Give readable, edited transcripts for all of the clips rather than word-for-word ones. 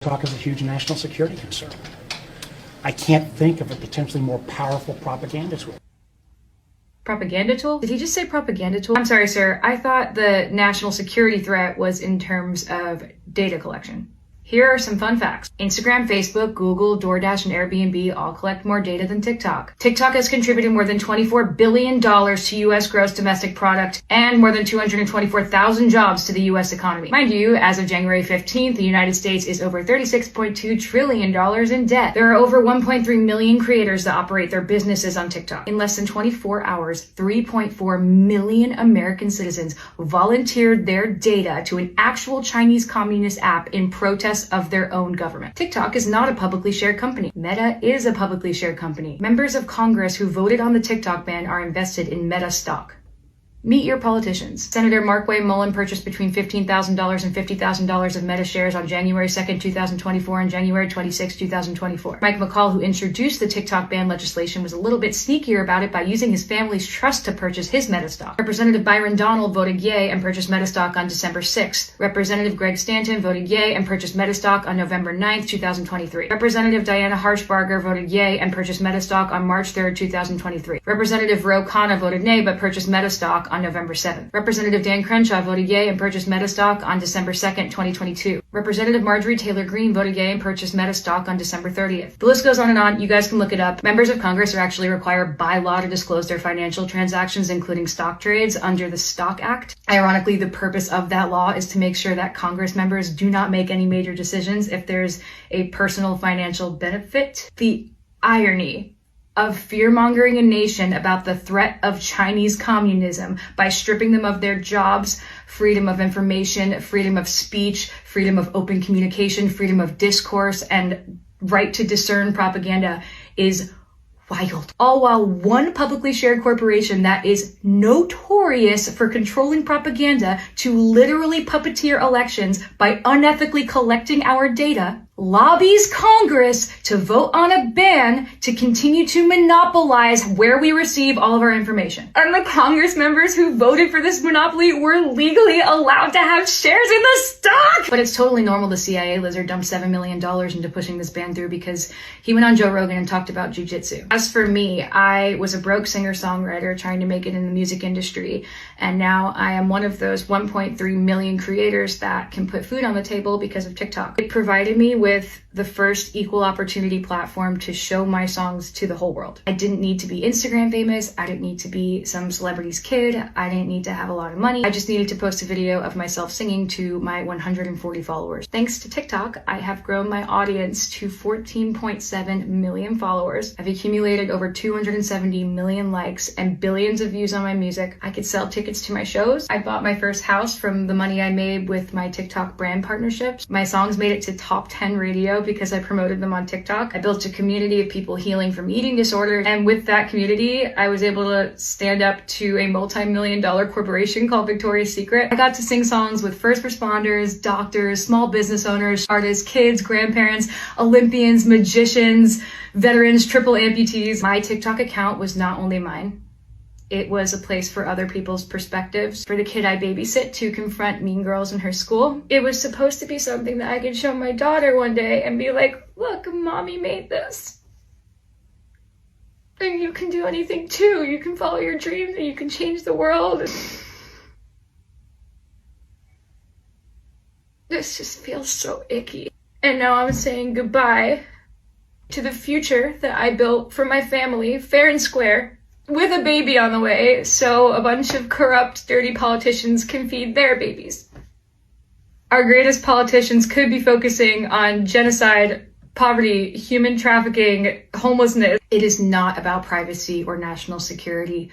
TikTok is a huge national security concern. I can't think of a potentially more powerful propaganda tool. Propaganda tool? Did he just say propaganda tool? I'm sorry, sir. I thought the national security threat was in terms of data collection. Here are some fun facts. Instagram, Facebook, Google, DoorDash, and Airbnb all collect more data than TikTok. TikTok has contributed more than $24 billion to U.S. gross domestic product and more than 224,000 jobs to the U.S. economy. Mind you, as of January 15th, the United States is over $36.2 trillion in debt. There are over 1.3 million creators that operate their businesses on TikTok. In less than 24 hours, 3.4 million American citizens volunteered their data to an actual Chinese communist app in protest of their own government. TikTok is not a publicly shared company. Meta is a publicly shared company. Members of Congress who voted on the TikTok ban are invested in Meta stock. Meet your politicians. Senator Markway Mullen purchased between $15,000 and $50,000 of Meta shares on January 2nd, 2024 and January 26, 2024. Mike McCall, who introduced the TikTok ban legislation, was a little bit sneakier about it by using his family's trust to purchase his Meta stock. Representative Byron Donald voted yay and purchased Meta stock on December 6th. Representative Greg Stanton voted yay and purchased Meta stock on November 9th, 2023. Representative Diana Harshbarger voted yay and purchased Meta stock on March 3rd, 2023. Representative Ro Khanna voted nay but purchased Meta stock on November 7th. Representative Dan Crenshaw voted yay and purchased Meta stock on December 2nd, 2022. Representative Marjorie Taylor Greene voted yay and purchased Meta stock on December 30th. The list goes on and on. You guys can look it up. Members of Congress are actually required by law to disclose their financial transactions, including stock trades, under the Stock Act. Ironically, the purpose of that law is to make sure that Congress members do not make any major decisions if there's a personal financial benefit. The irony of fear-mongering a nation about the threat of Chinese communism by stripping them of their jobs, freedom of information, freedom of speech, freedom of open communication, freedom of discourse, and right to discern propaganda is wild. All while one publicly shared corporation that is notorious for controlling propaganda to literally puppeteer elections by unethically collecting our data lobbies Congress to vote on a ban to continue to monopolize where we receive all of our information. And the Congress members who voted for this monopoly were legally allowed to have shares in the stock! But it's totally normal the CIA lizard dumped $7 million into pushing this ban through because he went on Joe Rogan and talked about jujitsu. As for me, I was a broke singer-songwriter trying to make it in the music industry, and now I am one of those 1.3 million creators that can put food on the table because of TikTok. It provided me with the first equal opportunity platform to show my songs to the whole world. I didn't need to be Instagram famous. I didn't need to be some celebrity's kid. I didn't need to have a lot of money. I just needed to post a video of myself singing to my 140 followers. Thanks to TikTok, I have grown my audience to 14.7 million followers. I've accumulated over 270 million likes and billions of views on my music. I could sell tickets to my shows. I bought my first house from the money I made with my TikTok brand partnerships. My songs made it to top 10 radio because I promoted them on TikTok. I built a community of people healing from eating disorders, and with that community, I was able to stand up to a multi-million-dollar corporation called Victoria's Secret. I got to sing songs with first responders, doctors, small business owners, artists, kids, grandparents, Olympians, magicians, veterans, triple amputees. My TikTok account was not only mine. It was a place for other people's perspectives, for the kid I babysit to confront mean girls in her school. It was supposed to be something that I could show my daughter one day and be like, look, mommy made this. And you can do anything too. You can follow your dreams and you can change the world. This just feels so icky. And now I'm saying goodbye to the future that I built for my family, fair and square, with a baby on the way, so a bunch of corrupt, dirty politicians can feed their babies. Our greatest politicians could be focusing on genocide, poverty, human trafficking, homelessness. It is not about privacy or national security.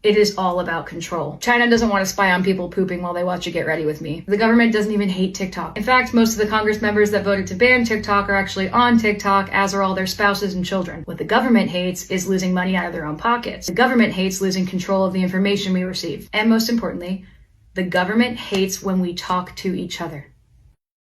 It is all about control. China doesn't want to spy on people pooping while they watch a Get Ready With Me. The government doesn't even hate TikTok. In fact, most of the Congress members that voted to ban TikTok are actually on TikTok, as are all their spouses and children. What the government hates is losing money out of their own pockets. The government hates losing control of the information we receive. And most importantly, the government hates when we talk to each other.